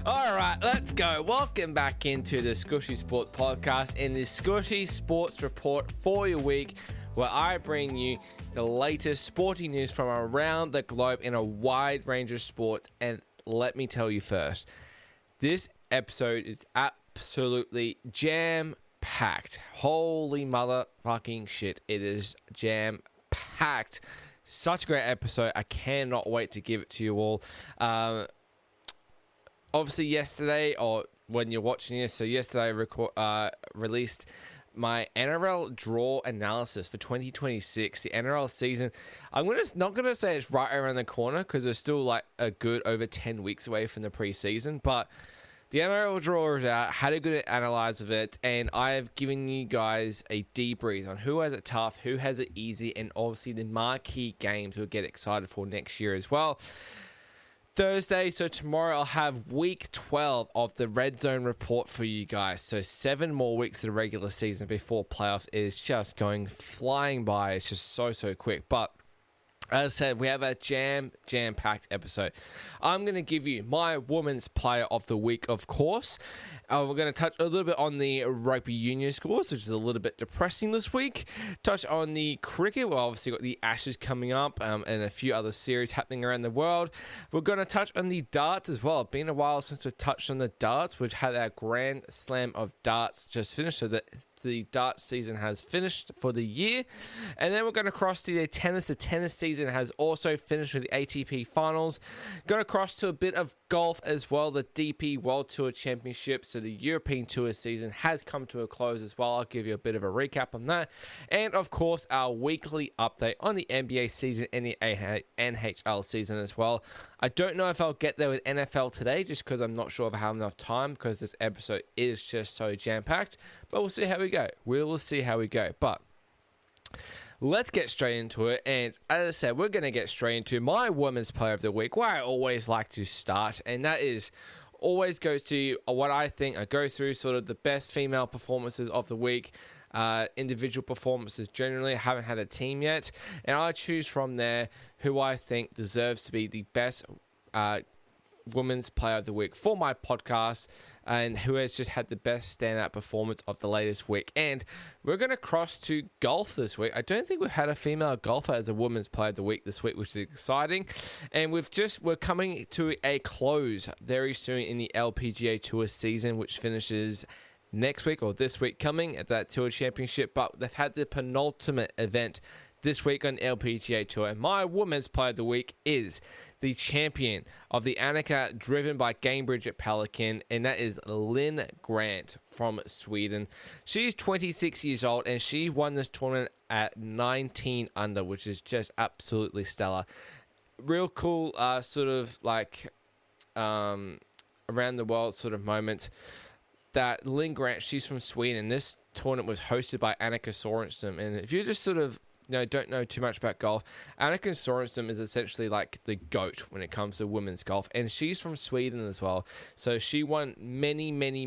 All right, let's go. Welcome back into the Skooshi Sports Podcast and the Skooshi Sports Report for your week, where I bring you the latest sporting news from around the globe in a wide range of sports. And let me tell you first, this episode is absolutely jam-packed. Holy motherfucking shit, it is jam-packed. Such a great episode. I cannot wait to give it to you all. Obviously, yesterday, or when you're watching this, so yesterday I released my NRL draw analysis for 2026, the NRL season. I'm not gonna say it's right around the corner because we're still like a good over 10 weeks away from the preseason, but the NRL draw is out. Had a good analyze of it, and I have given you guys a debrief on who has it tough, who has it easy, and obviously the marquee games we'll get excited for next year as well. Thursday, so tomorrow I'll have week 12 of the Red Zone report for you guys. So 7 more weeks of the regular season before playoffs. It is just going flying by. It's just so quick. But as I said, we have a jam-packed episode. I'm going to give you my Women's Player of the Week, of course. We're going to touch a little bit on the Rugby Union scores, which is a little bit depressing this week. Touch on the cricket. We've obviously got the Ashes coming up and a few other series happening around the world. We're going to touch on the darts as well. It's been a while since we've touched on the darts. We've had our Grand Slam of darts just finished, so that the darts season has finished for the year. And then we're going to cross to the tennis. The tennis season has also finished with the ATP finals. Going to cross to a bit of golf as well. The DP World Tour Championship, so the European Tour season has come to a close as well. I'll give you a bit of a recap on that. And of course, our weekly update on the NBA season and the NHL season as well. I don't know if I'll get there with NFL today, just because I'm not sure if I have enough time, because this episode is just so jam-packed. But we'll see how we go. We will see how we go. But let's get straight into it. And as I said, we're going to get straight into my Women's Player of the Week, where I always like to start. And that is always goes to what I think. I go through sort of the best female performances of the week, individual performances generally. I haven't had a team yet. And I choose from there who I think deserves to be the best Women's Player of the Week for my podcast, and who has just had the best standout performance of the latest week. And we're going to cross to golf this week. I don't think we've had a female golfer as a Women's Player of the Week this week, which is exciting. And we're coming to a close very soon in the LPGA Tour season, which finishes next week, or this week coming, at that Tour Championship. But they've had the penultimate event this week on LPGA Tour. And my Women's Player of the Week is the champion of the Annika driven by Gamebridge at Pelican, and that is Lynn Grant from Sweden. She's 26 years old, and she won this tournament at 19 under, which is just absolutely stellar. Real cool sort of like around the world sort of moments. That Lynn Grant, she's from Sweden. This tournament was hosted by Annika Sorenstam, and if you just sort of don't know too much about golf, Annika Sorenstam is essentially like the GOAT when it comes to women's golf, and she's from Sweden as well. So she won many events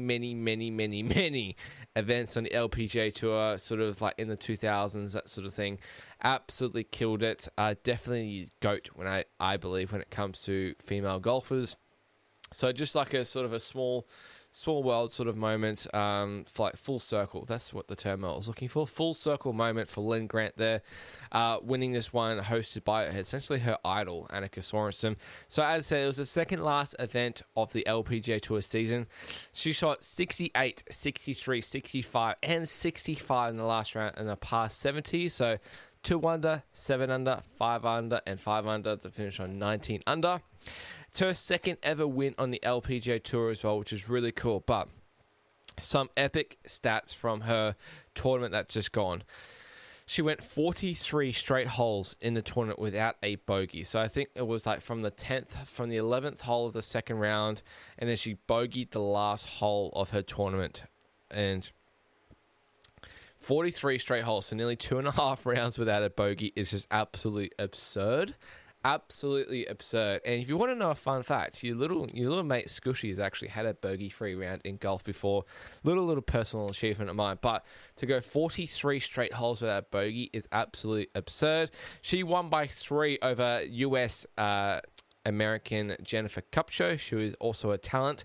on the LPGA Tour, sort of like in the 2000s, that sort of thing. Absolutely killed it. Definitely GOAT when I believe when it comes to female golfers. So just like a sort of a small world sort of moment, like full circle. That's what the term I was looking for. Full circle moment for Lynn Grant there, winning this one, hosted by essentially her idol, Annika Sorenstam. So as I said, it was the second last event of the LPGA Tour season. She shot 68, 63, 65, and 65 in the last round and a par 70. So 2 under, 7 under, 5 under, and 5 under to finish on 19 under. It's her second ever win on the LPGA Tour as well, which is really cool. But some epic stats from her tournament that's just gone. She went 43 straight holes in the tournament without a bogey. So I think it was like from the 11th hole of the second round, and then she bogeyed the last hole of her tournament. And 43 straight holes, so nearly 2.5 rounds without a bogey is just absolutely absurd. Absolutely absurd. And if you want to know a fun fact, your little mate Skooshi has actually had a bogey-free round in golf before. Little personal achievement of mine. But to go 43 straight holes without bogey is absolutely absurd. She won by 3 over US American Jennifer Kupcho. She was also a talent.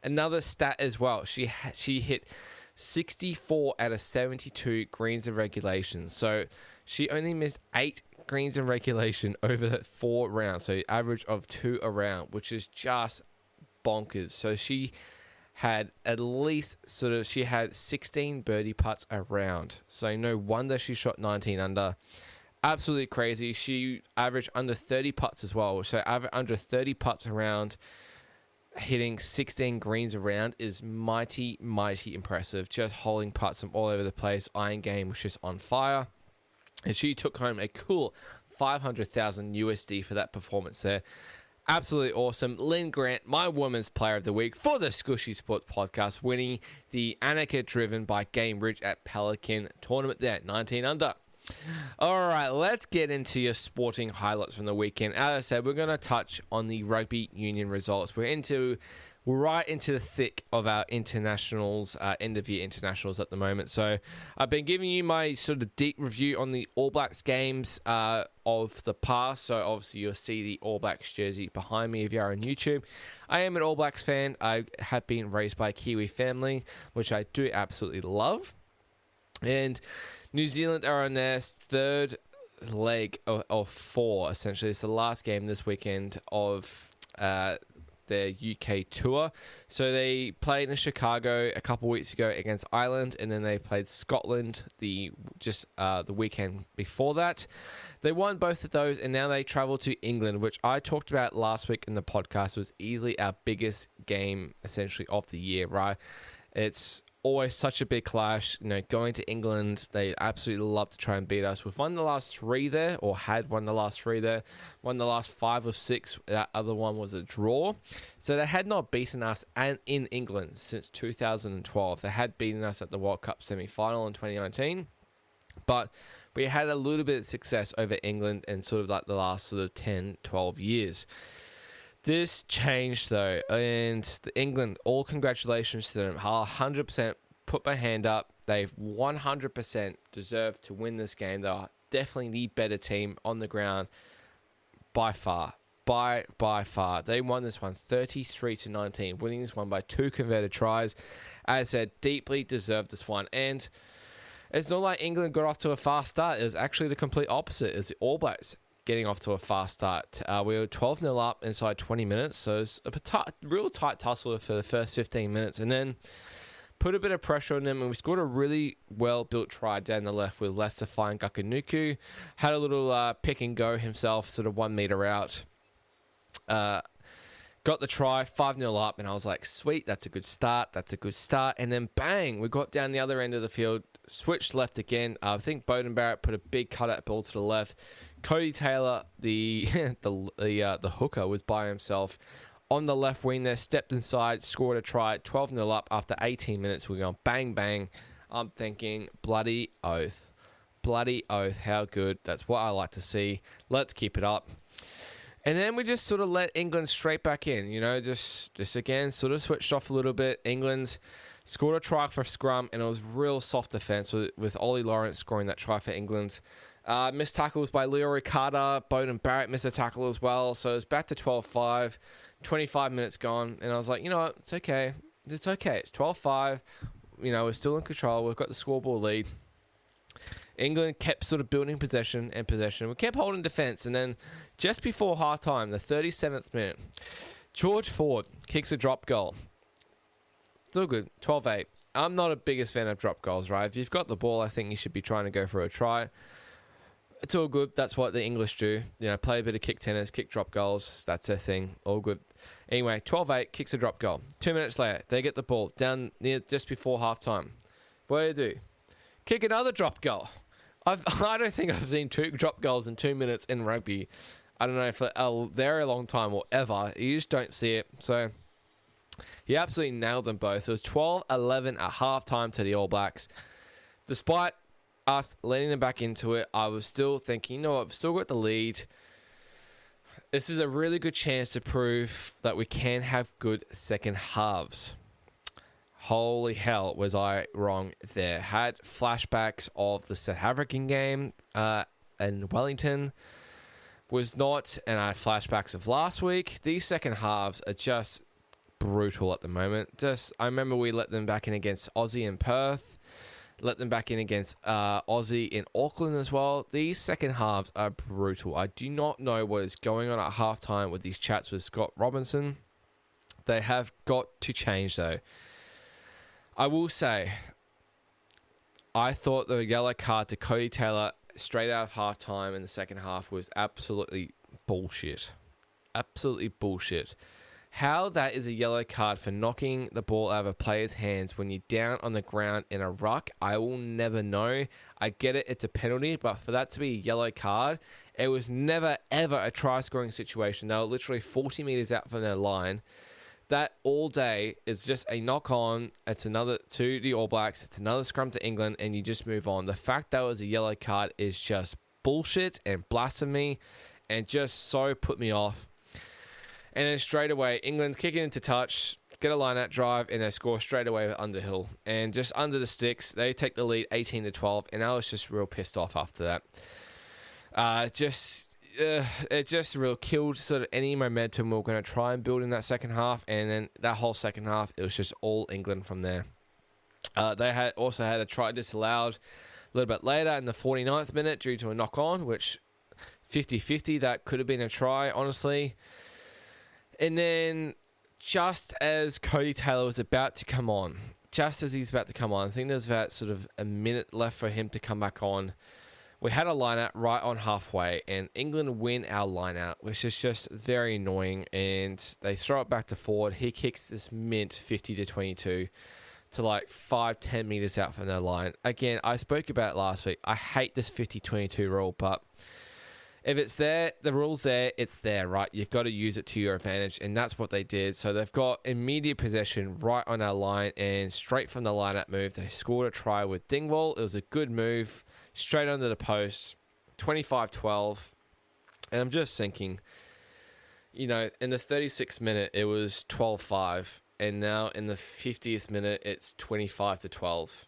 Another stat as well. She hit 64 out of 72 greens in regulation. So she only missed 8 greens in regulation over 4 rounds. So average of 2 a round, which is just bonkers. So she had she had 16 birdie putts a round. So no wonder she shot 19 under. Absolutely crazy. She averaged under 30 putts as well. So under 30 putts around, hitting 16 greens around is mighty, mighty impressive. Just holding putts from all over the place. Iron game was just on fire. And she took home a cool 500,000 USD for that performance there. Absolutely awesome. Lynn Grant, my Women's Player of the Week for the Skooshi Sports Podcast, winning the Annika driven by Game Ridge at Pelican tournament there, 19 under. All right, let's get into your sporting highlights from the weekend. As I said, we're going to touch on the rugby union results. We're right into the thick of our internationals, end of year internationals at the moment. So I've been giving you my sort of deep review on the All Blacks games of the past. So obviously you'll see the All Blacks jersey behind me if you are on YouTube. I am an All Blacks fan. I have been raised by a Kiwi family, which I do absolutely love. And New Zealand are on their third leg of 4, essentially. It's the last game this weekend of their UK tour. So they played in Chicago a couple weeks ago against Ireland, and then they played Scotland the weekend before that. They won both of those, and now they travel to England, which I talked about last week in the podcast was easily our biggest game, essentially, of the year, right? It's always such a big clash. Going to England, they absolutely love to try and beat us. We've won the last 3 there, or had won the last 3 there. Won the last 5 or 6. That other one was a draw. So they had not beaten us in England since 2012. They had beaten us at the World Cup semi-final in 2019. But we had a little bit of success over England in sort of like the last sort of 10, 12 years. This changed, though, and England, all congratulations to them. I'll 100% put my hand up. They've 100% deserved to win this game. They are definitely the better team on the ground by far. By far. They won this one 33-19, winning this one by 2 converted tries. As I said, deeply deserved this one. And it's not like England got off to a fast start. It was actually the complete opposite. It's the All Blacks getting off to a fast start. We were 12-0 up inside 20 minutes, so it's a real tight tussle for the first 15 minutes, and then put a bit of pressure on them, and we scored a really well-built try down the left with Lester Fine Gakanuku. Had a little pick and go himself, sort of 1 meter out. Got the try, 5-0 up, and I was like, sweet, that's a good start, and then bang, we got down the other end of the field, switched left again. I think Beauden Barrett put a big cut-out ball to the left. Cody Taylor, the hooker, was by himself on the left wing there, stepped inside, scored a try, 12-0 up after 18 minutes. We're going bang, bang. I'm thinking, bloody oath, how good. That's what I like to see. Let's keep it up. And then we just sort of let England straight back in, just again, sort of switched off a little bit. England scored a try for scrum, and it was real soft defence with Ollie Lawrence scoring that try for England. Missed tackles by Leo Carter. Beauden Barrett missed a tackle as well. So it was back to 12-5, 25 minutes gone. And I was like, what, it's okay. It's 12-5. We're still in control. We've got the scoreboard lead. England kept sort of building possession. We kept holding defence. And then just before halftime, the 37th minute, George Ford kicks a drop goal. It's all good. 12-8. I'm not a biggest fan of drop goals, right? If you've got the ball, I think you should be trying to go for a try. It's all good. That's what the English do. Play a bit of kick tennis, kick drop goals. That's their thing. All good. Anyway, 12-8, kicks a drop goal. 2 minutes later, they get the ball down near just before halftime. What do? Kick another drop goal. I don't think I've seen 2 drop goals in 2 minutes in rugby. I don't know for a very long time or ever. You just don't see it. So he absolutely nailed them both. It was 12-11 at halftime to the All Blacks. Despite us letting them back into it, I was still thinking, I've still got the lead. This is a really good chance to prove that we can have good second halves. Holy hell, was I wrong there. Had flashbacks of the South African game in Wellington. was not, and I had flashbacks of last week. These second halves are just brutal at the moment. I remember we let them back in against Aussie in Perth, let them back in against Aussie in Auckland as well. These second halves are brutal. I do not know what is going on at halftime with these chats with Scott Robinson. They have got to change though. I will say, I thought the yellow card to Cody Taylor straight out of halftime in the second half was absolutely bullshit. Absolutely bullshit. How that is a yellow card for knocking the ball out of a player's hands when you're down on the ground in a ruck, I will never know. I get it, it's a penalty, but for that to be a yellow card, it was never, ever a try-scoring situation. They were literally 40 metres out from their line. That all day is just a knock-on. It's another to the All Blacks. It's another scrum to England, and you just move on. The fact that it was a yellow card is just bullshit and blasphemy and just so put me off. And then straight away, England kick it into touch, get a line-out drive, and they score straight away with Underhill. And just under the sticks, they take the lead 18-12, and I was just real pissed off after that. It just real killed sort of any momentum we were going to try and build in that second half, and then that whole second half, it was just all England from there. They also had a try disallowed a little bit later in the 49th minute due to a knock-on, which 50-50, that could have been a try, honestly. And then just as Cody Taylor was about to come on, I think there's about sort of a minute left for him to come back on. We had a line-out right on halfway, and England win our line-out, which is just very annoying. And they throw it back to forward. He kicks this mint 50-22 to like 5-10 meters out from their line. Again, I spoke about it last week. I hate this 50-22 rule, but if it's there, the rule's there, it's there, right? You've got to use it to your advantage, and that's what they did. So they've got immediate possession right on our line, and straight from the line-out move, they scored a try with Dingwall. It was a good move. Straight under the post, 25-12. And I'm just thinking, in the 36th minute, it was 12-5. And now in the 50th minute, it's 25-12.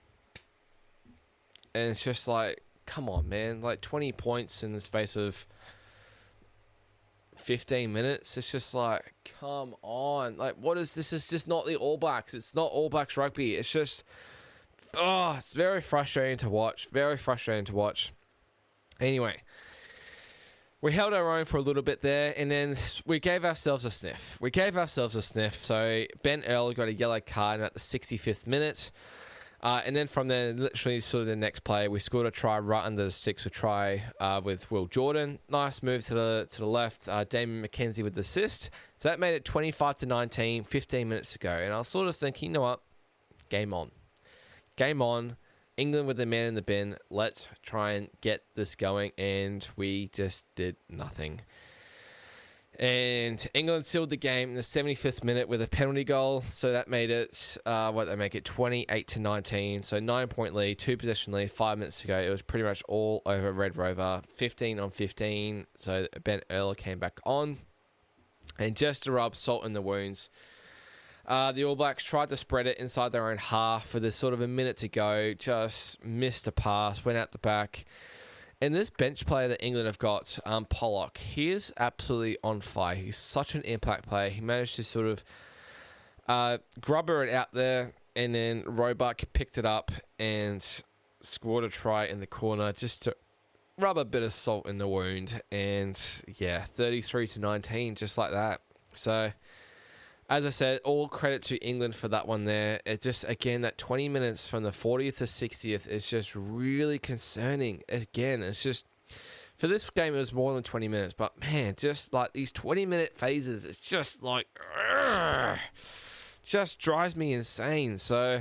And it's just like, come on, man. Like 20 points in the space of 15 minutes. It's just like, come on. Like, what is this? Is just not the All Blacks. It's not All Blacks rugby. It's just... it's very frustrating to watch. Anyway, we held our own for a little bit there, and then we gave ourselves a sniff. So Ben Earl got a yellow card at the 65th minute. And then from there, literally sort of the next play, we scored a try right under the sticks with Will Jordan. Nice move to the left. Damien McKenzie with the assist. So that made it 25-19, 15 minutes ago. And I was sort of thinking, you know what? Game on. England with the man in the bin. Let's try and get this going. And we just did nothing. And England sealed the game in the 75th minute with a penalty goal. So that made it, 28-19. So 9-point lead, 2-possession lead, 5 minutes ago. It was pretty much all over Red Rover. 15-15. So Ben Earl came back on. And just to rub salt in the wounds, the All Blacks tried to spread it inside their own half for this sort of a minute to go. Just missed a pass, went out the back. And this bench player that England have got, Pollock, he is absolutely on fire. He's such an impact player. He managed to sort of grubber it out there, and then Roebuck picked it up and scored a try in the corner just to rub a bit of salt in the wound. And yeah, 33-19, just like that. So, as I said, all credit to England for that one there. It just, again, that 20 minutes from the 40th to 60th is just really concerning. Again, it's just, for this game, it was more than 20 minutes. But, man, just like these 20-minute phases, it's just like, just drives me insane. So,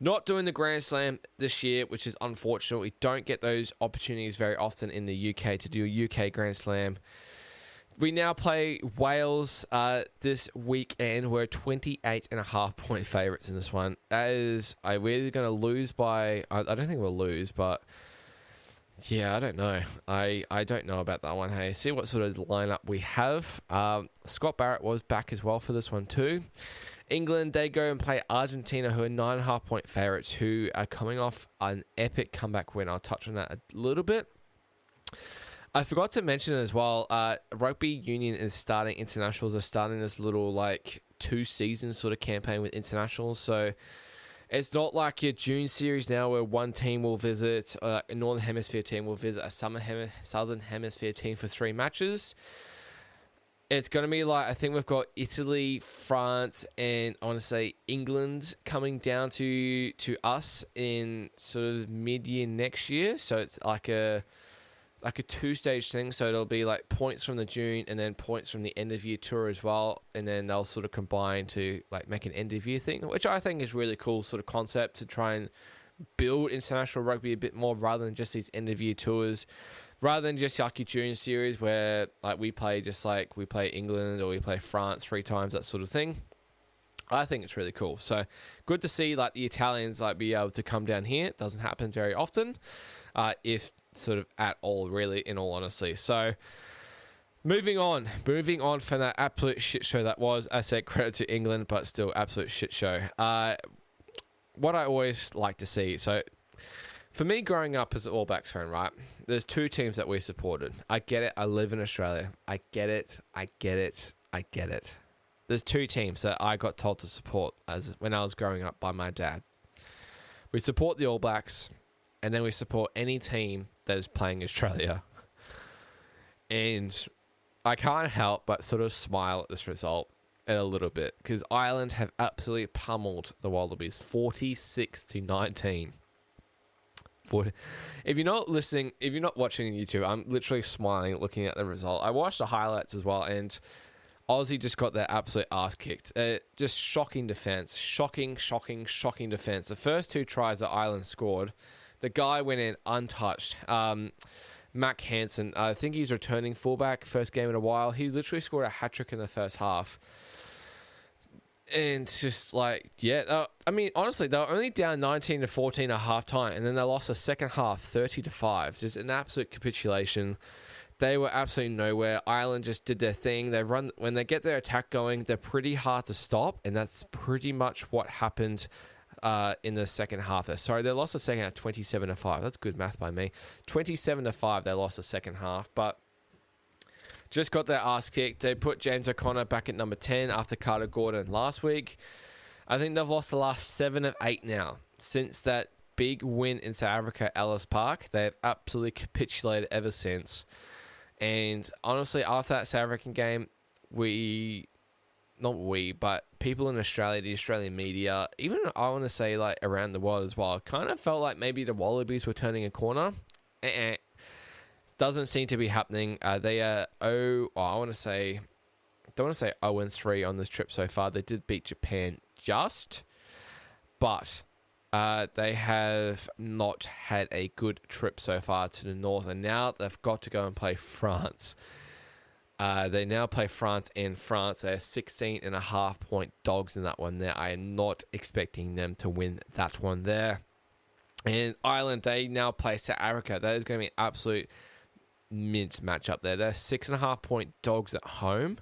not doing the Grand Slam this year, which is unfortunate. We don't get those opportunities very often in the UK to do a UK Grand Slam. We now play Wales this weekend. We're 28.5-point favourites in this one. That is, we're either going to lose by... I don't think we'll lose, but... Yeah, I don't know. I don't know about that one. Hey, see what sort of lineup we have. Scott Barrett was back as well for this one too. England, they go and play Argentina, who are 9.5-point favourites, who are coming off an epic comeback win. I'll touch on that a little bit. I forgot to mention as well, Rugby Union is starting, internationals are starting this little like 2-season sort of campaign with internationals. So it's not like your June series now where one team will visit, a Northern Hemisphere team will visit a Southern Hemisphere team for 3 matches. It's going to be like, I think we've got Italy, France, and I want to say England coming down to us in sort of mid-year next year. So it's like a 2-stage thing. So it'll be like points from the June and then points from the end of year tour as well. And then they'll sort of combine to like make an end of year thing, which I think is really cool sort of concept to try and build international rugby a bit more rather than just these end of year tours. Rather than just like your June series where like we play England or we play France 3 times, that sort of thing. I think it's really cool. So good to see like the Italians like be able to come down here. It doesn't happen very often, if sort of at all, really, in all honesty. So moving on from that absolute shit show that was. I said credit to England, but still absolute shit show. What I always like to see. So for me, growing up as an All Blacks fan, right, there's 2 teams that we supported. I get it. I live in Australia. I get it. There's 2 teams that I got told to support when I was growing up by my dad. We support the All Blacks, and then we support any team that is playing Australia. And I can't help but sort of smile at this result a little bit, because Ireland have absolutely pummeled the Wallabies 46-19. If you're not listening, if you're not watching on YouTube, I'm literally smiling looking at the result. I watched the highlights as well, and Aussie just got their absolute ass kicked. Just shocking defense. Shocking defense. The first 2 tries that Ireland scored, the guy went in untouched. Mac Hansen, I think he's returning fullback, first game in a while. He literally scored a hat-trick in the first half. And just like, yeah, I mean, honestly, they were only down 19-14 at halftime, and then they lost the second half 30-5. Just an absolute capitulation. They were absolutely nowhere. Ireland just did their thing. When they get their attack going, they're pretty hard to stop, and that's pretty much what happened in the second half. Sorry, they lost the second half 27-5. That's good math by me. 27-5, they lost the second half, but just got their ass kicked. They put James O'Connor back at number 10 after Carter Gordon last week. I think they've lost the last 7 of 8 now. Since that big win in South Africa, Ellis Park, they've absolutely capitulated ever since. And honestly, after that South African game, but people in Australia, the Australian media, even I want to say like around the world as well, kind of felt like maybe the Wallabies were turning a corner. Doesn't seem to be happening. They are don't want to say 0-3 on this trip so far. They did beat Japan but they have not had a good trip so far to the north, and now they've got to go and play France. They now play France in France. They're 16.5-point dogs in that one there. I am not expecting them to win that one there. And Ireland, they now play South Africa. That is going to be an absolute mince matchup there. They're 6.5-point dogs at home.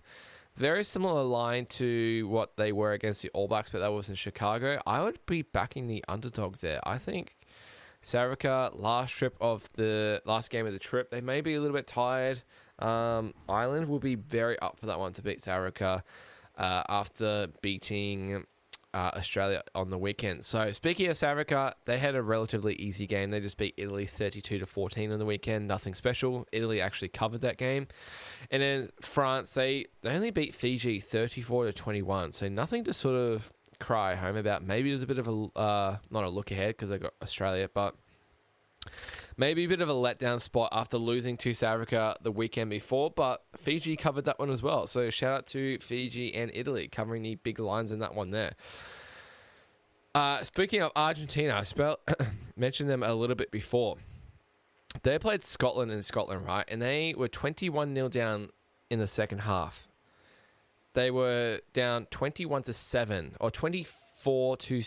Very similar line to what they were against the All Blacks, but that was in Chicago. I would be backing the underdogs there. I think South Africa, last game of the trip, they may be a little bit tired. Ireland will be very up for that one to beat South Africa after beating Australia on the weekend. So speaking of South Africa, they had a relatively easy game. They just beat Italy 32-14 on the weekend. Nothing special. Italy actually covered that game. And then France, they only beat Fiji 34-21. So nothing to sort of cry home about. Maybe there's a bit of a, not a look ahead because they got Australia, but maybe a bit of a letdown spot after losing to South Africa the weekend before, but Fiji covered that one as well. So shout out to Fiji and Italy covering the big lines in that one there. Speaking of Argentina, I mentioned them a little bit before. They played Scotland in Scotland, right? And they were 21-0 down in the second half. They were down 21-7 or 24 to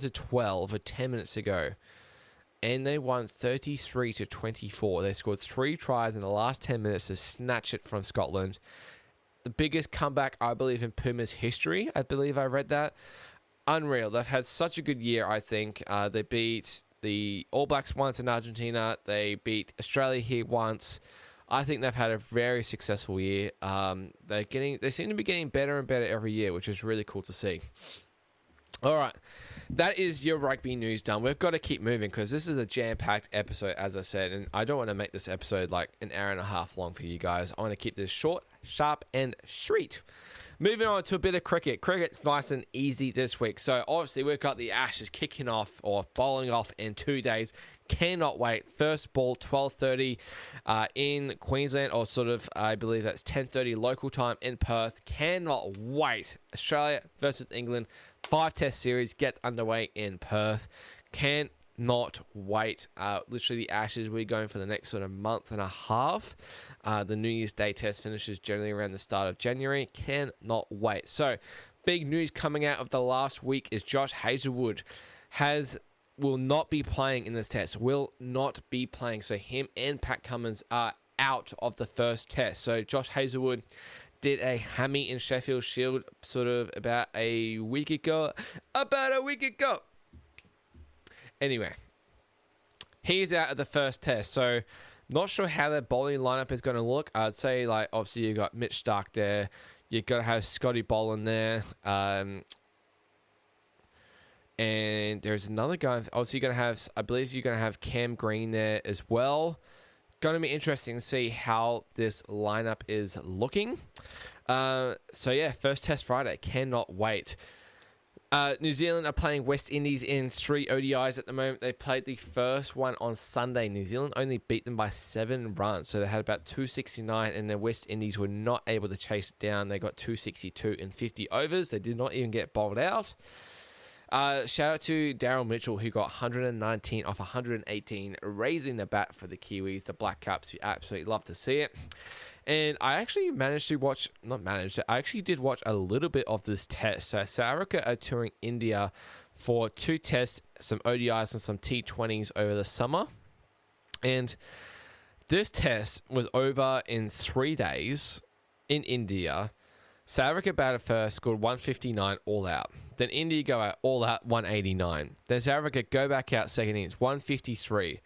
12 or 10 minutes ago, and they won 33-24. They scored 3 tries in the last 10 minutes to snatch it from Scotland. The biggest comeback, I believe, in Puma's history. I believe I read that. unreal. They've had such a good year, I think. They beat the All Blacks once in Argentina. They beat Australia here once. I think they've had a very successful year. They seem to be getting better and better every year, which is really cool to see. All right, that is your rugby news done. We've got to keep moving because this is a jam-packed episode, as I said, and I don't want to make this episode like an hour and a half long for you guys. I want to keep this short, sharp, and sweet. Moving on to a bit of cricket. Cricket's nice and easy this week. So obviously we've got the Ashes kicking off or bowling off in 2 days. Cannot wait. First ball 12:30 in Queensland, or sort of I believe that's 10:30 local time in Perth. Cannot wait. Australia versus England. 5-test series gets underway in Perth. Cannot wait. Literally the Ashes we're going for the next sort of month and a half. The New Year's Day test finishes generally around the start of January. Cannot wait. So big news coming out of the last week is Josh Hazlewood will not be playing in this test. Will not be playing. So him and Pat Cummins are out of the first test. So Josh Hazlewood did a hammy in Sheffield Shield sort of about a week ago. Anyway, he's out of the first test. So not sure how their bowling lineup is going to look. I'd say, like, obviously you got Mitch Starc there. You've got to have Scotty Boland there. And there's another guy. Obviously, I believe you're going to have Cam Green there as well. Going to be interesting to see how this lineup is looking. So yeah, first test Friday. Cannot wait. New Zealand are playing West Indies in 3 ODIs at the moment. They played the first one on Sunday. New Zealand only beat them by 7 runs. So they had about 269, and the West Indies were not able to chase it down. They got 262 in 50 overs. They did not even get bowled out. Shout out to Daryl Mitchell, who got 119 off 118, raising the bat for the Kiwis, the Black Caps. You absolutely love to see it. And I actually I actually did watch a little bit of this test. So South Africa are touring India for 2 tests, some ODIs and some T20s over the summer. And this test was over in 3 days in India. South Africa batted first, scored 159 all out. Then India go out all out 189. Then South Africa go back out second innings 153.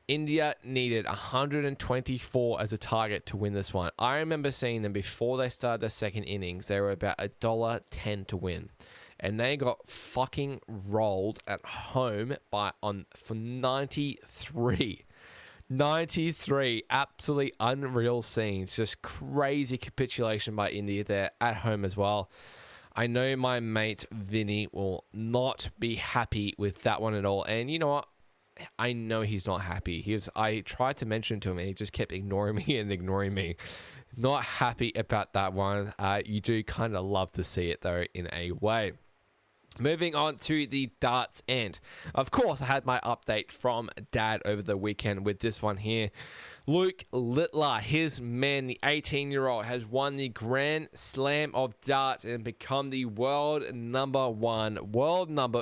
India needed 124 as a target to win this one. I remember seeing them before they started their second innings. They were about $1.10 to win. And they got fucking rolled at home for 93. 93. Absolutely unreal scenes. Just crazy capitulation by India there at home as well. I know my mate Vinny will not be happy with that one at all. And you know what? I know he's not happy. I tried to mention to him and he just kept ignoring me. Not happy about that one. You do kind of love to see it though in a way. Moving on to the darts end. Of course, I had my update from Dad over the weekend with this one here. Luke Littler, his man, the 18-year-old, has won the Grand Slam of darts and become the world number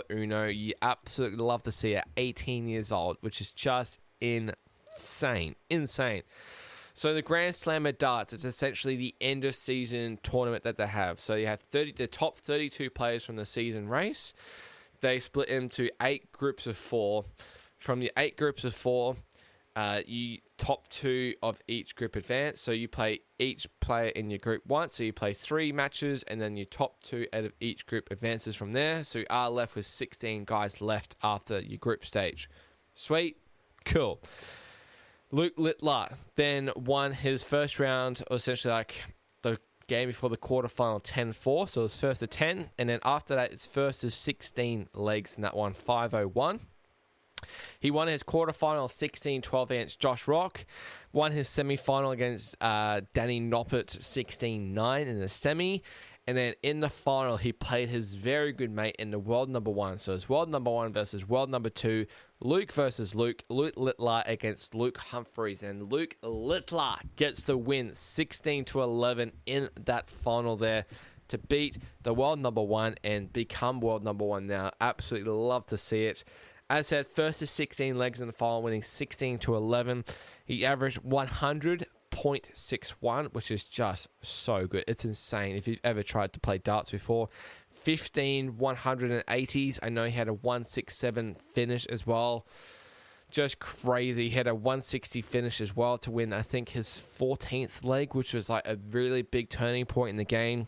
uno. You absolutely love to see it at 18 years old, which is just insane. So the Grand Slam of darts is essentially the end of season tournament that they have. So you have the top 32 players from the season race. They split into 8 groups of 4. From the 8 groups of 4, you top 2 of each group advance. So you play each player in your group once. So you play 3 matches, and then your top 2 out of each group advances from there. So you are left with 16 guys left after your group stage. Sweet, cool. Luke Littler then won his first round, essentially like the game before the quarterfinal 10-4. So it was first to 10. And then after that, it's first to 16 legs in that one, 5-0-1. He won his quarterfinal 16-12 against Josh Rock. Won his semi-final against Danny Noppert 16-9 in the semi. And then in the final, he played his very good mate in the world number 1. So it's world number 1 versus world number 2. Luke versus Luke. Luke Littler against Luke Humphreys. And Luke Littler gets the win 16-11 in that final there to beat the world number 1 and become world number 1 now. Absolutely love to see it. As I said, first to 16 legs in the final, winning 16-11. He averaged 100 0.61, which is just so good. It's insane. If you've ever tried to play darts before, 15 180s. I know he had a 167 finish as well. Just crazy. He had a 160 finish as well to win, I think, his 14th leg, which was like a really big turning point in the game.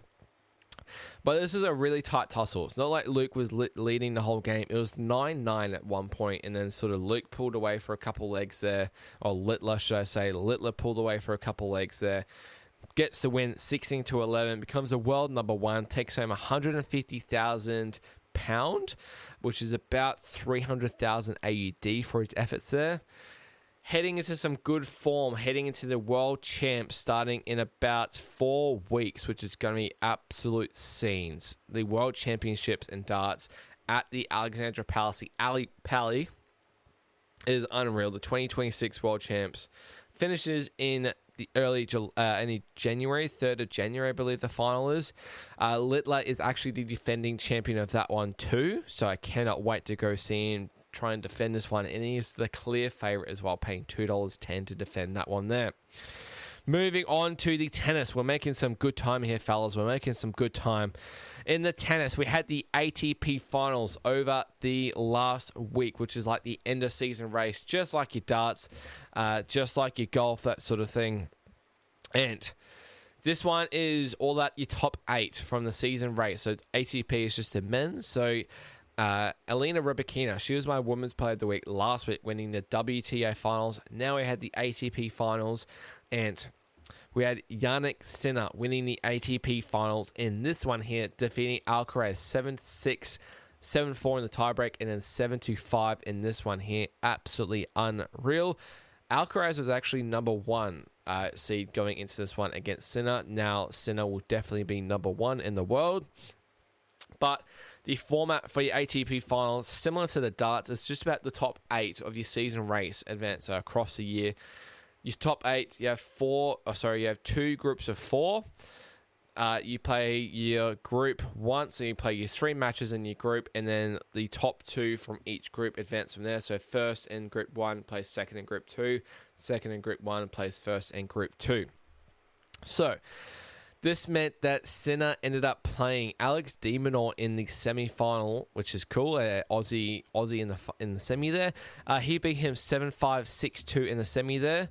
But this is a really tight tussle. It's not like Luke was leading the whole game. It was 9-9 at one point, and then sort of Luke pulled away for a couple legs there. Or Littler, should I say. Littler pulled away for a couple legs there. Gets the win 16-11, becomes the world number one, takes home £150,000, which is about 300,000 AUD for his efforts there. Heading into some good form, heading into the World Champs starting in about 4 weeks, which is going to be absolute scenes. The World Championships in darts at the Alexandra Palace. The Ali Pally is unreal. The 2026 World Champs finishes in the early January, 3rd of January, I believe the final is. Littler is actually the defending champion of that one too, so I cannot wait to go see him try and defend this one, and he's the clear favourite as well, paying $2.10 to defend that one there. Moving on to the tennis. We're making some good time here, fellas. We're making some good time. In the tennis, we had the ATP finals over the last week, which is like the end of season race, just like your darts, just like your golf, that sort of thing. And this one is all that your top 8 from the season race. So ATP is just the men's. So Elena Rybakina, she was my Women's Player of the Week last week, winning the WTA finals. Now we had the ATP finals, and we had Jannik Sinner winning the ATP finals in this one here, defeating Alcaraz 7-6, 7-4 in the tiebreak, and then 7-5 in this one here. Absolutely unreal. Alcaraz was actually number 1 seed going into this one against Sinner. Now Sinner will definitely be number 1 in the world. But the format for your ATP finals, similar to the darts, it's just about the top 8 of your season race advance across the year. Your top 8, you have 2 groups of 4. You play your group once, and you play your 3 matches in your group, and then the top 2 from each group advance from there. So first in group 1 plays second in group 2, second in group 1 plays first in group 2. So this meant that Sinner ended up playing Alex de Minaur in the semi-final, which is cool. Aussie in the semi there. He beat him 7-5, 6-2 in the semi there.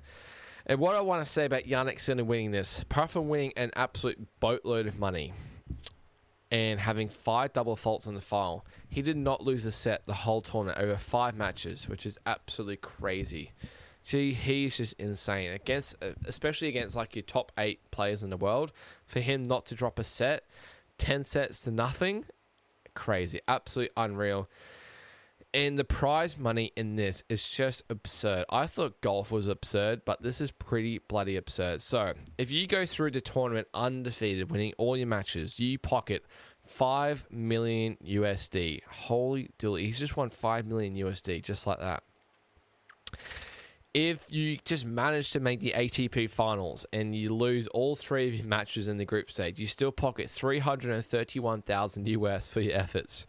And what I want to say about Jannik Sinner winning this, apart from winning an absolute boatload of money and having 5 double faults in the final, he did not lose a set the whole tournament over 5 matches, which is absolutely crazy. See, he's just insane. Especially against like your top 8 players in the world, for him not to drop a set, 10 sets to nothing, crazy, absolutely unreal. And the prize money in this is just absurd. I thought golf was absurd, but this is pretty bloody absurd. So, if you go through the tournament undefeated, winning all your matches, you pocket $5 million USD. Holy dooly, he's just won $5 million USD, just like that. If you just manage to make the ATP finals and you lose all 3 of your matches in the group stage, you still pocket $331,000 US for your efforts.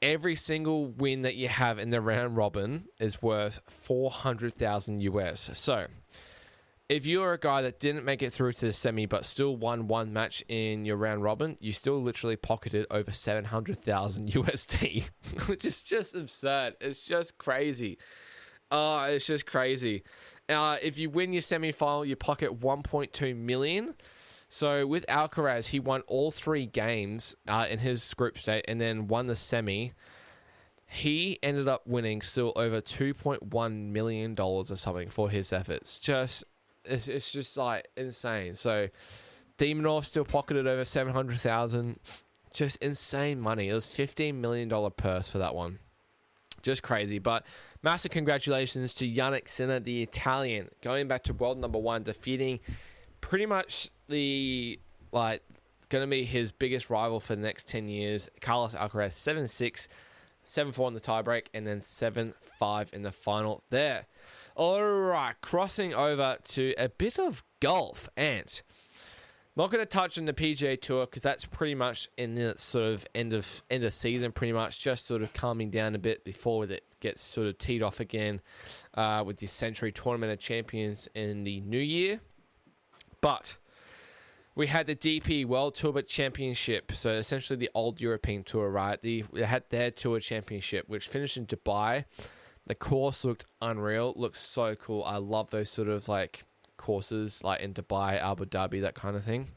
Every single win that you have in the round robin is worth $400,000 US. So, if you're a guy that didn't make it through to the semi but still won 1 match in your round robin, you still literally pocketed over $700,000 USD, which is just absurd. It's just crazy. It's just crazy. If you win your semi-final, you pocket $1.2 million. So with Alcaraz, he won all 3 games in his group stage and then won the semi. He ended up winning still over $2.1 million or something for his efforts. It's just like insane. So de Minaur still pocketed over $700,000. Just insane money. It was $15 million purse for that one. Just crazy. But massive congratulations to Jannik Sinner, the Italian, going back to world number 1, defeating pretty much going to be his biggest rival for the next 10 years, Carlos Alcaraz, 7-6, 7-4 in the tiebreak, and then 7-5 in the final there. All right, crossing over to a bit of golf. And Not going to touch on the PGA Tour because that's pretty much in its sort of end of season, pretty much just sort of calming down a bit before it gets sort of teed off again with the Century Tournament of Champions in the new year. But we had the DP World Tour Championship, so essentially the old European Tour, right? They had their Tour Championship, which finished in Dubai. The course looked unreal, looked so cool. I love those sort of like courses like in Dubai, Abu Dhabi, that kind of thing.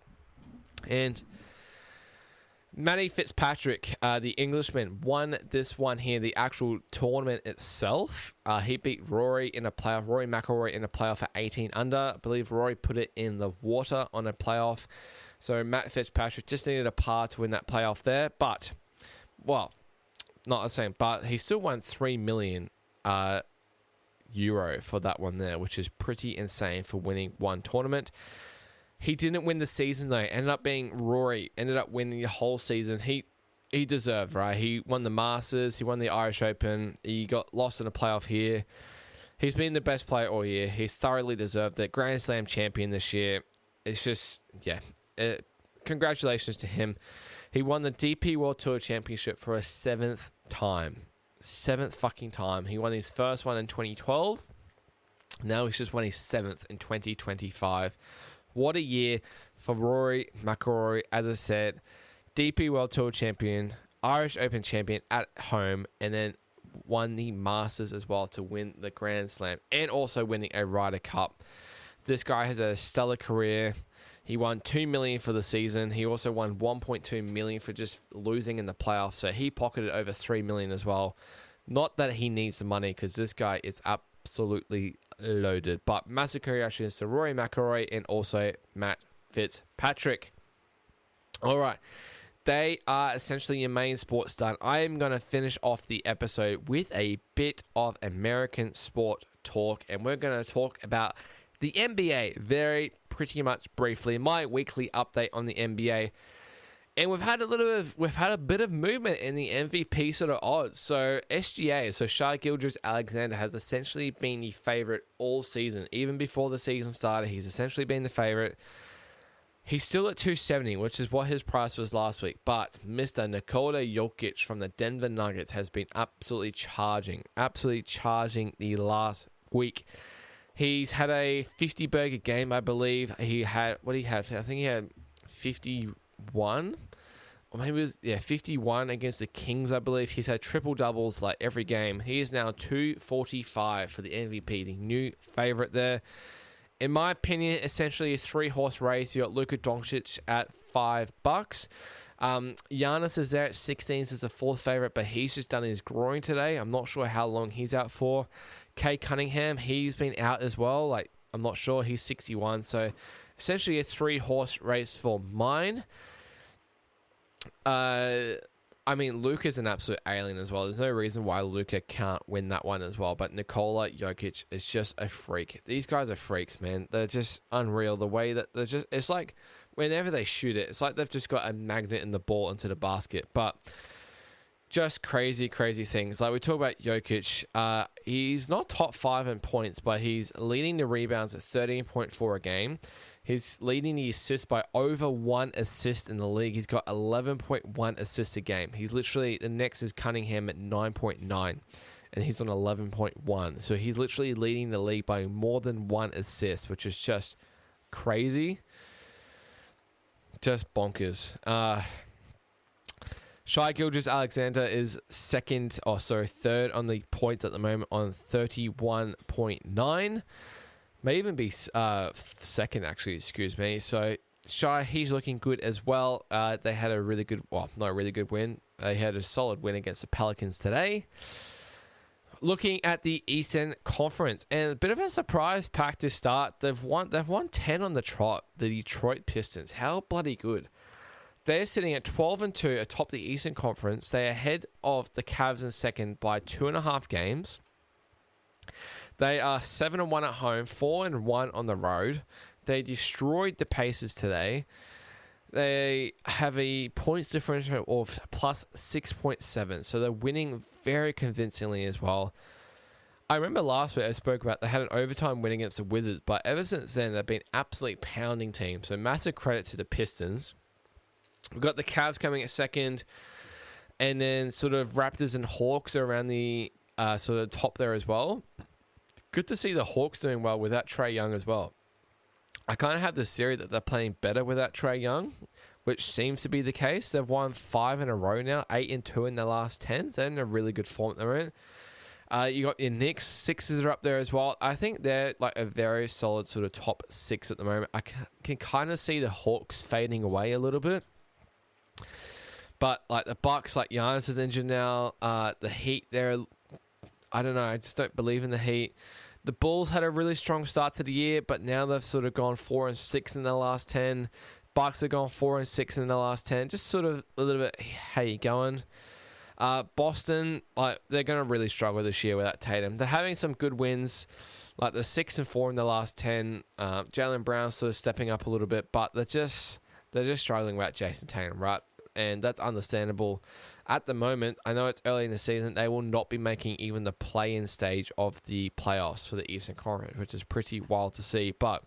And Matty Fitzpatrick, the Englishman, won this one here, the actual tournament itself. He beat Rory McIlroy in a playoff at 18 under. I believe Rory put it in the water on a playoff. So Matt Fitzpatrick just needed a par to win that playoff there. But, well, not the same, but he still won 3 million euro for that one there, which is pretty insane for winning one tournament. He didn't win the season though. Ended up being Rory. Ended up winning the whole season. He deserved, right? He won the Masters. He won the Irish Open. He got lost in a playoff here. He's been the best player all year. He's thoroughly deserved it. Grand Slam champion this year. It's just, yeah. Congratulations to him. He won the DP World Tour Championship for a 7th time. 7th fucking time. He won his first one in 2012. Now he's just won his 7th in 2025. What a year for Rory McIlroy. As I said, DP World Tour champion, Irish Open champion at home, and then won the Masters as well to win the Grand Slam, and also winning a Ryder Cup. This guy has a stellar career. He won $2 million for the season. He also won $1.2 million for just losing in the playoffs. So he pocketed over $3 million as well. Not that he needs the money, because this guy is absolutely loaded. But massive congratulations to Rory McIlroy and also Matt Fitzpatrick. All right. They are essentially your main sports done. I am going to finish off the episode with a bit of American sport talk, and we're going to talk about the NBA pretty much briefly. My weekly update on the NBA. And we've had a bit of movement in the MVP sort of odds. So SGA, so Shai Gilgeous-Alexander, has essentially been the favorite all season. Even before the season started, he's essentially been the favorite. He's still at 270, which is what his price was last week. But Mr. Nikola Jokic from the Denver Nuggets has been absolutely charging the last week. He's had a 50-burger game, I believe. He had, what did he have? I think he had 51. Or maybe it was, 51 against the Kings, I believe. He's had triple-doubles like every game. He is now 245 for the MVP, the new favorite there. In my opinion, essentially a 3-horse race. You got Luka Doncic at $5. Giannis is there at 16 as the 4th favorite, but he's just done his groin today. I'm not sure how long he's out for. Kay Cunningham, he's been out as well. Like, I'm not sure. He's 61. So essentially a 3-horse race for mine. I mean, Luka's an absolute alien as well. There's no reason why Luka can't win that one as well. But Nikola Jokic is just a freak. These guys are freaks, man. They're just unreal. The way that they're just, it's like whenever they shoot it, it's like they've just got a magnet in the ball into the basket. But just crazy, crazy things. Like we talk about Jokic, he's not top 5 in points, but he's leading the rebounds at 13.4 a game. He's leading the assists by over 1 assist in the league. He's got 11.1 assists a game. He's literally, the next is Cunningham at 9.9, and he's on 11.1. So he's literally leading the league by more than 1 assist, which is just crazy. Just bonkers. Shai Gilgeous-Alexander is third on the points at the moment on 31.9. May even be second, actually, excuse me. So, Shai, he's looking good as well. They had a really good, well, not a really good win. They had a solid win against the Pelicans today. Looking at the Eastern Conference, and a bit of a surprise pack to start. They've won 10 on the trot, the Detroit Pistons. How bloody good. They're sitting at 12-2 atop the Eastern Conference. They're ahead of the Cavs in second by 2.5 games. They are 7-1 at home, 4-1 on the road. They destroyed the Pacers today. They have a points differential of plus 6.7, so they're winning very convincingly as well. I remember last week I spoke about they had an overtime win against the Wizards, but ever since then they've been absolutely pounding teams. So massive credit to the Pistons. We've got the Cavs coming at second, and then sort of Raptors and Hawks are around the sort of top there as well. Good to see the Hawks doing well without Trae Young as well. I kind of have this theory that they're playing better without Trae Young, which seems to be the case. They've won 5 in a row now, 8-2 in their last 10. So they're in a really good form at the moment. You got your Knicks, Sixers are up there as well. I think they're like a very solid sort of top 6 at the moment. I can kind of see the Hawks fading away a little bit. But like the Bucks, like Giannis is injured now. The Heat, I don't know. I just don't believe in the Heat. The Bulls had a really strong start to the year, but now they've sort of gone 4-6 in their last 10. Bucks have gone 4-6 in the last 10. Just sort of a little bit, how you going? Boston, like they're going to really struggle this year without Tatum. They're having some good wins, like the 6-4 in the last 10. Jaylen Brown sort of stepping up a little bit, but they're just struggling without Jason Tatum, right? And that's understandable. At the moment, I know it's early in the season, they will not be making even the play-in stage of the playoffs for the Eastern Conference, which is pretty wild to see. But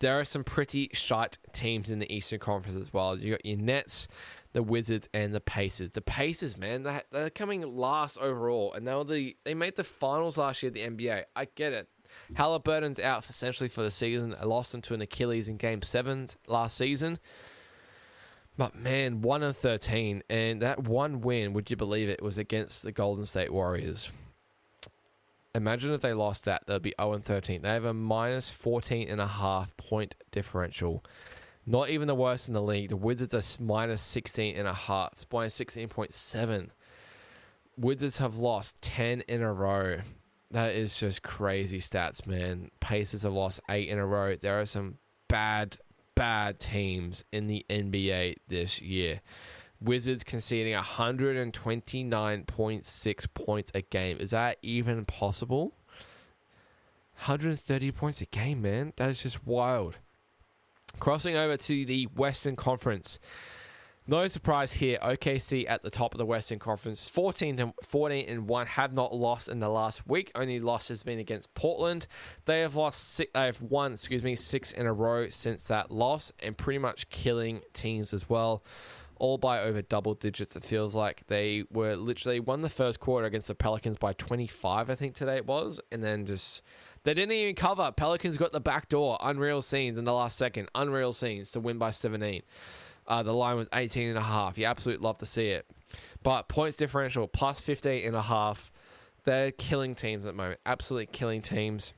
there are some pretty shite teams in the Eastern Conference as well. You got your Nets, the Wizards, and the Pacers. The Pacers, man, they're coming last overall, and they made the finals last year at the NBA. I get it. Halliburton's out essentially for the season. I lost him to an Achilles in Game 7 last season. But man, 1-13, and that one win, would you believe it, was against the Golden State Warriors. Imagine if they lost that, they'd be 0-13. They have a minus 14.5 point differential. Not even the worst in the league. The Wizards are minus 16.5, minus 16.7. Wizards have lost 10 in a row. That is just crazy stats, man. Pacers have lost 8 in a row. There are some bad teams in the NBA this year. Wizards conceding 129.6 points a game. Is that even possible? 130 points a game, man. That is just wild. Crossing over to the Western Conference. No surprise here. OKC at the top of the Western Conference. 14-1, have not lost in the last week. Only loss has been against Portland. They have won 6 in a row since that loss, and pretty much killing teams as well. All by over double digits, it feels like. They were literally won the first quarter against the Pelicans by 25, I think today it was, and then just they didn't even cover. Pelicans got the back door. Unreal scenes in the last second. Unreal scenes to win by 17. The line was 18.5. You absolutely love to see it. But points differential, plus 15.5. They're killing teams at the moment. Absolutely killing teams.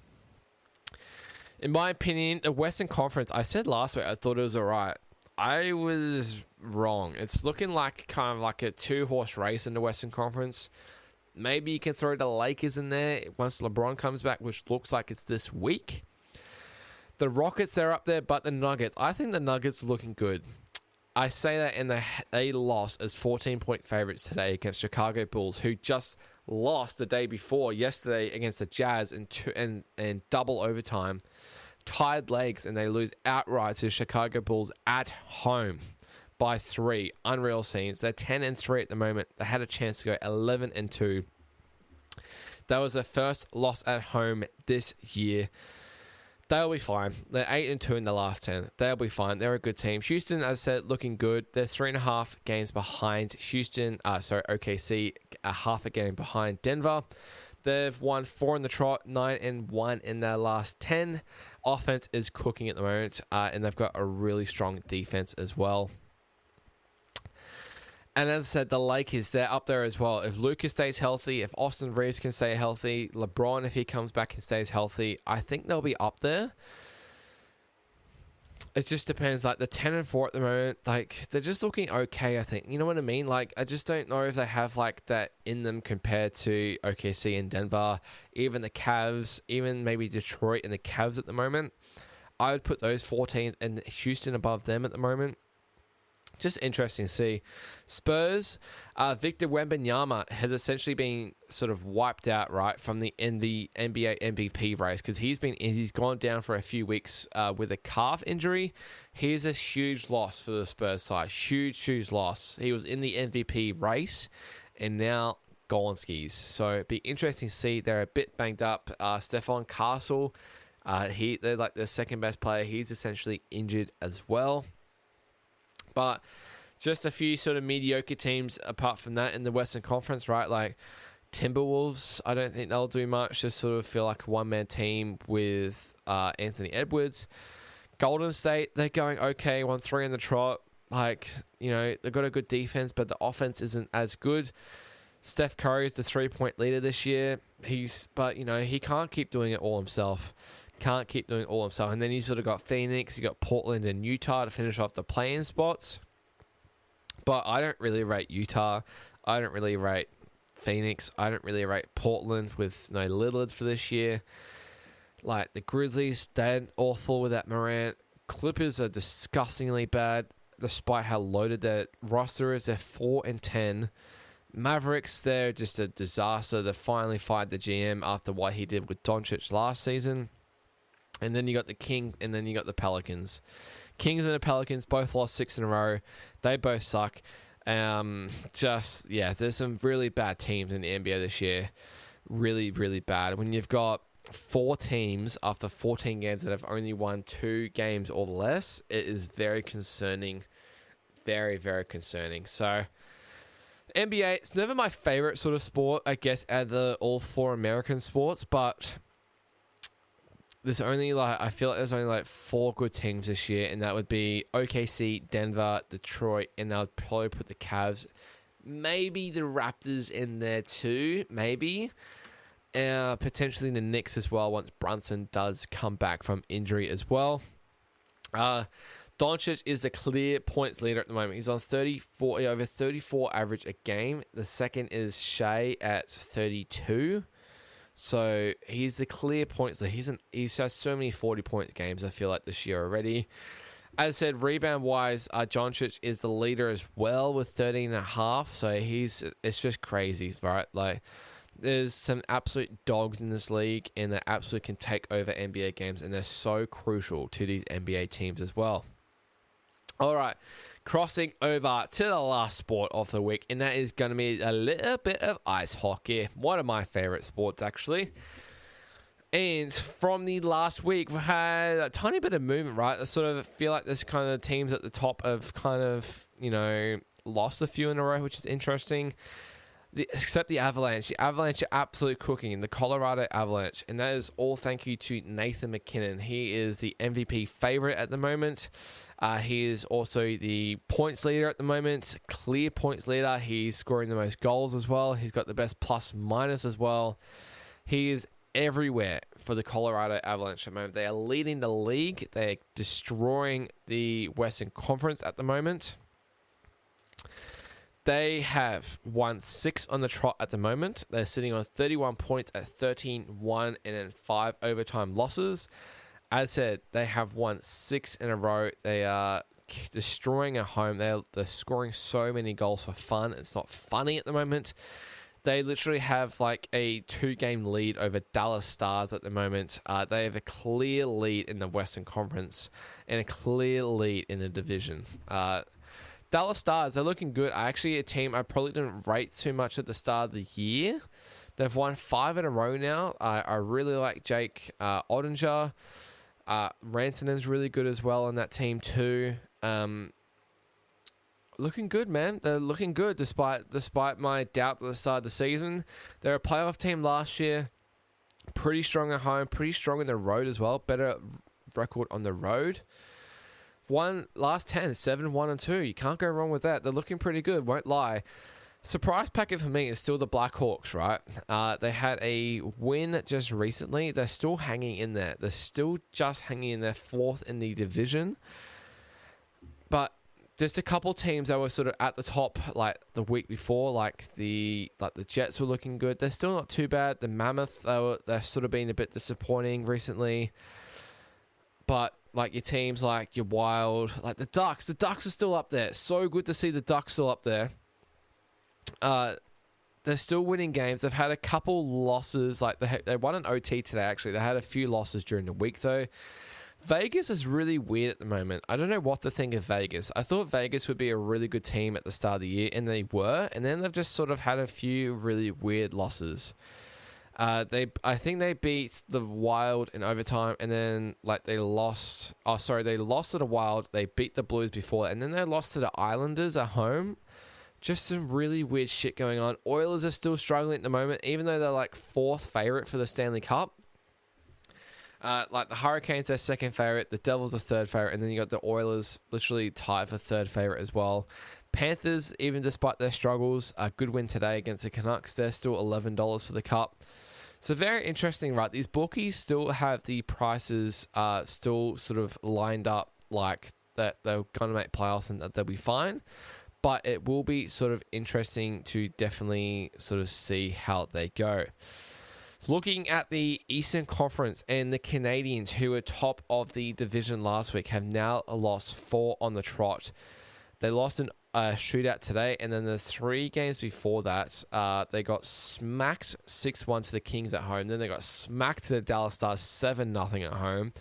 In my opinion, the Western Conference, I said last week I thought it was all right. I was wrong. It's looking like kind of like a 2-horse race in the Western Conference. Maybe you can throw the Lakers in there once LeBron comes back, which looks like it's this week. The Rockets, they're up there, but the Nuggets, I think the Nuggets are looking good. I say that, and they lost as 14-point favorites today against Chicago Bulls, who just lost the day before, yesterday, against the Jazz in double overtime. Tied legs, and they lose outright to the Chicago Bulls at home by 3. Unreal scenes. They're 10-3 at the moment. They had a chance to go 11-2. That was their first loss at home this year. They'll be fine. They're 8-2 in the last 10. They'll be fine. They're a good team. Houston, as I said, looking good. They're 3.5 games behind OKC, a half a game behind Denver. They've won 4 in the trot, 9-1 in their last 10. Offense is cooking at the moment, and they've got a really strong defense as well. And as I said, the Lakers, they're up there as well. If Lucas stays healthy, if Austin Reeves can stay healthy, LeBron, if he comes back and stays healthy, I think they'll be up there. It just depends. Like, the 10-4 at the moment, like, they're just looking okay, I think. You know what I mean? Like, I just don't know if they have, like, that in them compared to OKC and Denver, even the Cavs, even maybe Detroit and the Cavs at the moment. I would put those 14 and Houston above them at the moment. Just interesting to see. Spurs, Victor Wembanyama has essentially been sort of wiped out, right, from the NBA MVP race, because he's gone down for a few weeks with a calf injury. Here's a huge loss for the Spurs side. Huge loss. He was in the MVP race, and now Golinskis. So it'd be interesting to see. They're a bit banged up. Stefan Castle, they're like the second best player. He's essentially injured as well. But just a few sort of mediocre teams apart from that in the Western Conference, right? Like Timberwolves, I don't think they'll do much. Just sort of feel like a one-man team with Anthony Edwards. Golden State, they're going okay, 1-3 in the trot. Like, you know, they've got a good defense, but the offense isn't as good. Steph Curry is the 3-point leader this year. But, you know, he can't keep doing it all himself. And then you sort of got Phoenix, you got Portland and Utah to finish off the play-in spots. But I don't really rate Utah. I don't really rate Phoenix. I don't really rate Portland with no Lillard for this year. Like the Grizzlies, they're awful without Morant. Clippers are disgustingly bad, despite how loaded their roster is. They're 4-10. Mavericks, they're just a disaster. They finally fired the GM after what he did with Doncic last season. And then you got the King, and then you got the Pelicans. Kings and the Pelicans both lost 6 in a row. They both suck. There's some really bad teams in the NBA this year. Really, really bad. When you've got 4 teams after 14 games that have only won 2 games or less, it is very concerning. Very, very concerning. So, NBA, it's never my favorite sort of sport, I guess, out of the all 4 American sports, but I feel like there's only 4 good teams this year, and that would be OKC, Denver, Detroit, and I would probably put the Cavs, maybe the Raptors in there too, maybe. Potentially the Knicks as well once Brunson does come back from injury as well. Doncic is the clear points leader at the moment. He's on over 34 average a game. The second is Shea at 32. So he's the clear points leader. He's had so many 40-point games, I feel like, this year already. As I said, rebound-wise, Doncic is the leader as well with 13.5. So it's just crazy, right? Like, there's some absolute dogs in this league, and they absolutely can take over NBA games, and they're so crucial to these NBA teams as well. All right, crossing over to the last sport of the week, and that is going to be a little bit of ice hockey. One of my favorite sports, actually. And from the last week, we've had a tiny bit of movement, right? I sort of feel like this kind of teams at the top have kind of, you know, lost a few in a row, which is interesting. Except the Avalanche. The Avalanche are absolute cooking. The Colorado Avalanche. And that is all thank you to Nathan MacKinnon. He is the MVP favorite at the moment. He is also the points leader at the moment. Clear points leader. He's scoring the most goals as well. He's got the best plus minus as well. He is everywhere for the Colorado Avalanche at the moment. They are leading the league. They're destroying the Western Conference at the moment. They have won 6 on the trot at the moment. They're sitting on 31 points at 13-1 and then 5 overtime losses. As said, they have won 6 in a row. They are destroying at home. They're scoring so many goals for fun. It's not funny at the moment. They literally have like a 2-game lead over Dallas Stars at the moment. They have a clear lead in the Western Conference and a clear lead in the division. Dallas Stars, they're looking good. Actually, a team I probably didn't rate too much at the start of the year. They've won 5 in a row now. I really like Jake Ottinger. Rantanen's really good as well on that team too. Looking good, man. They're looking good despite my doubt at the start of the season. They're a playoff team last year. Pretty strong at home. Pretty strong in the road as well. Better record on the road. Last 10, 7-1-2. You can't go wrong with that. They're looking pretty good, won't lie. Surprise packet for me is still the Blackhawks, right? They had a win just recently. They're still hanging in there. They're still just hanging in there, 4th in the division. But just a couple teams that were sort of at the top like the week before, like the Jets were looking good. They're still not too bad. The Mammoth, they're sort of been a bit disappointing recently. But like your teams like your Wild, like the Ducks are still up there. So good to see the Ducks still up there. They're still winning games. They've had a couple losses. Like they won an OT today, actually. They had a few losses during the week, though. Vegas is really weird at the moment. I don't know what to think of Vegas. I thought Vegas would be a really good team at the start of the year, and they were, and then they've just sort of had a few really weird losses. I think they beat the Wild in overtime, and then they lost. Oh, sorry, they lost to the Wild. They beat the Blues before, and then they lost to the Islanders at home. Just some really weird shit going on. Oilers are still struggling at the moment, even though they're fourth favorite for the Stanley Cup. The Hurricanes, their second favorite. The Devils, the third favorite, and then you got the Oilers, literally tied for third favorite as well. Panthers, even despite their struggles, a good win today against the Canucks. They're still $11 for the Cup. So very interesting, right? These bookies still have the prices still sort of lined up that they're going to make playoffs and that they'll be fine. But it will be sort of interesting to definitely sort of see how they go. Looking at the Eastern Conference, and the Canadians, who were top of the division last week, have now lost 4 on the trot. They lost a shootout today, and then the 3 games before that, they got smacked 6-1 to the Kings at home. Then they got smacked to the Dallas Stars 7-0 at home.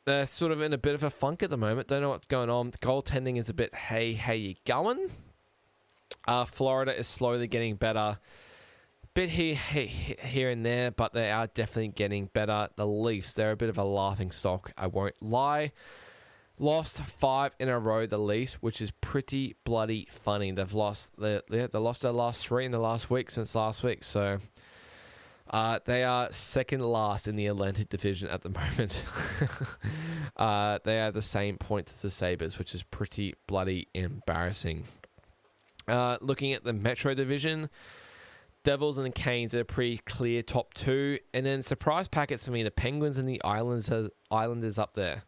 They're sort of in a bit of a funk at the moment. Don't know what's going on. The goaltending is a bit, hey, how you going? Florida is slowly getting better. Bit here and there, but they are definitely getting better. The Leafs, they're a bit of a laughing stock, I won't lie. Lost 5 in a row, the Leafs, which is pretty bloody funny. They lost their last 3 in the last week since last week, so they are second last in the Atlantic Division at the moment. They have the same points as the Sabres, which is pretty bloody embarrassing. Looking at the Metro Division, Devils and the Canes are pretty clear top 2. And then surprise packets for me, the Penguins and the Islanders up there.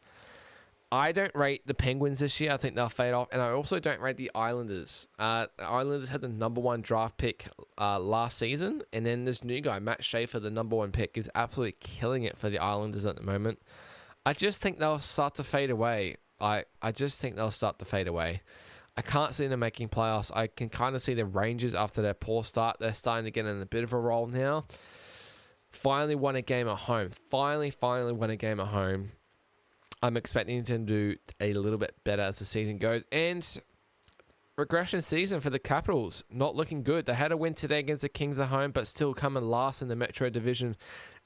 I don't rate the Penguins this year. I think they'll fade off. And I also don't rate the Islanders. The Islanders had the number 1 draft pick last season. And then this new guy, Matt Schaefer, the number 1 pick, is absolutely killing it for the Islanders at the moment. I just think they'll start to fade away. I just think they'll start to fade away. I can't see them making playoffs. I can kind of see the Rangers after their poor start. They're starting to get in a bit of a roll now. Finally won a game at home. Finally won a game at home. I'm expecting them to do a little bit better as the season goes. And regression season for the Capitals. Not looking good. They had a win today against the Kings at home, but still coming last in the Metro Division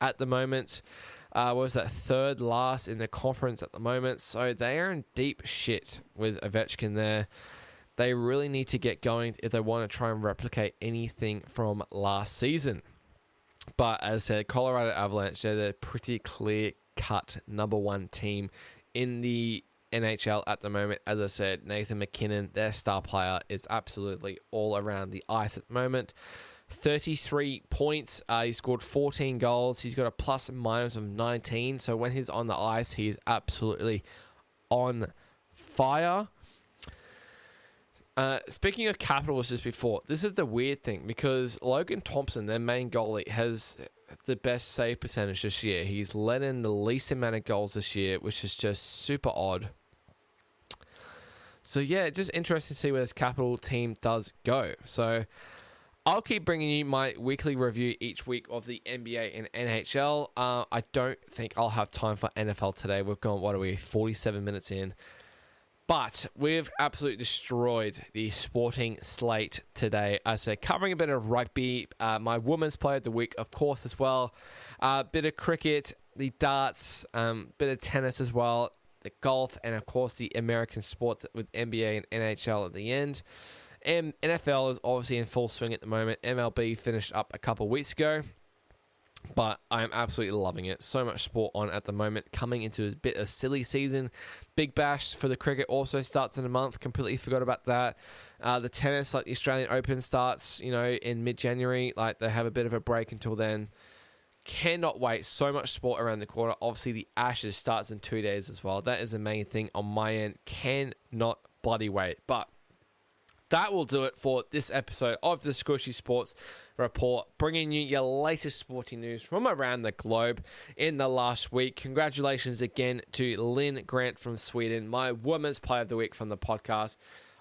at the moment. What was that? Third last in the conference at the moment. So they are in deep shit with Ovechkin there. They really need to get going if they want to try and replicate anything from last season. But as I said, Colorado Avalanche, they're the pretty clear-cut number 1 team in the NHL at the moment. As I said, Nathan McKinnon, their star player, is absolutely all around the ice at the moment. 33 points. He scored 14 goals. He's got a plus and minus of 19. So when he's on the ice, he is absolutely on fire. Speaking of Capitals just before, this is the weird thing because Logan Thompson, their main goalie, has the best save percentage this year. He's let in the least amount of goals this year, which is just super odd. So yeah, just interesting to see where this Capital team does go. So I'll keep bringing you my weekly review each week of the NBA and NHL. I don't think I'll have time for NFL today. We've gone, 47 minutes in. But we've absolutely destroyed the sporting slate today. I said, covering a bit of rugby, my women's player of the week, of course, as well. A bit of cricket, the darts, bit of tennis as well, the golf, and of course the American sports with NBA and NHL at the end. And NFL is obviously in full swing at the moment. MLB finished up a couple of weeks ago. But I'm absolutely loving it. So much sport on at the moment. Coming into a bit of silly season. Big Bash for the cricket also starts in a month. Completely forgot about that. The tennis, like the Australian Open, starts, in mid-January. They have a bit of a break until then. Cannot wait. So much sport around the corner. Obviously, the Ashes starts in 2 days as well. That is the main thing on my end. Cannot bloody wait. But that will do it for this episode of the Skooshi Sports Report, bringing you your latest sporting news from around the globe in the last week. Congratulations again to Lynn Grant from Sweden, my Women's Player of the Week from the podcast.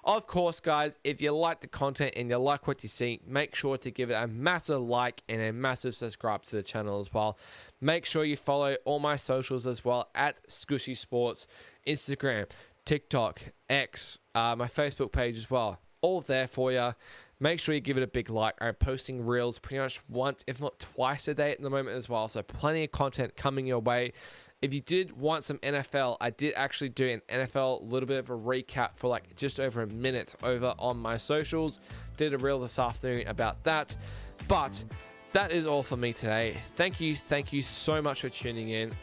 Of course, guys, if you like the content and you like what you see, make sure to give it a massive like and a massive subscribe to the channel as well. Make sure you follow all my socials as well at Skooshi Sports, Instagram, TikTok, X, my Facebook page as well. All there for you. Make sure you give it a big like. I'm posting reels pretty much once, if not twice a day at the moment as well. So plenty of content coming your way. If you did want some NFL, I did actually do an NFL, little bit of a recap for like just over a minute over on my socials. Did a reel this afternoon about that. But that is all for me today. Thank you so much for tuning in.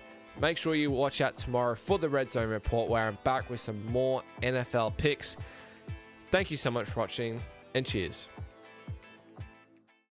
Make sure you watch out tomorrow for the Red Zone Report, where I'm back with some more NFL picks. Thank you so much for watching, and cheers.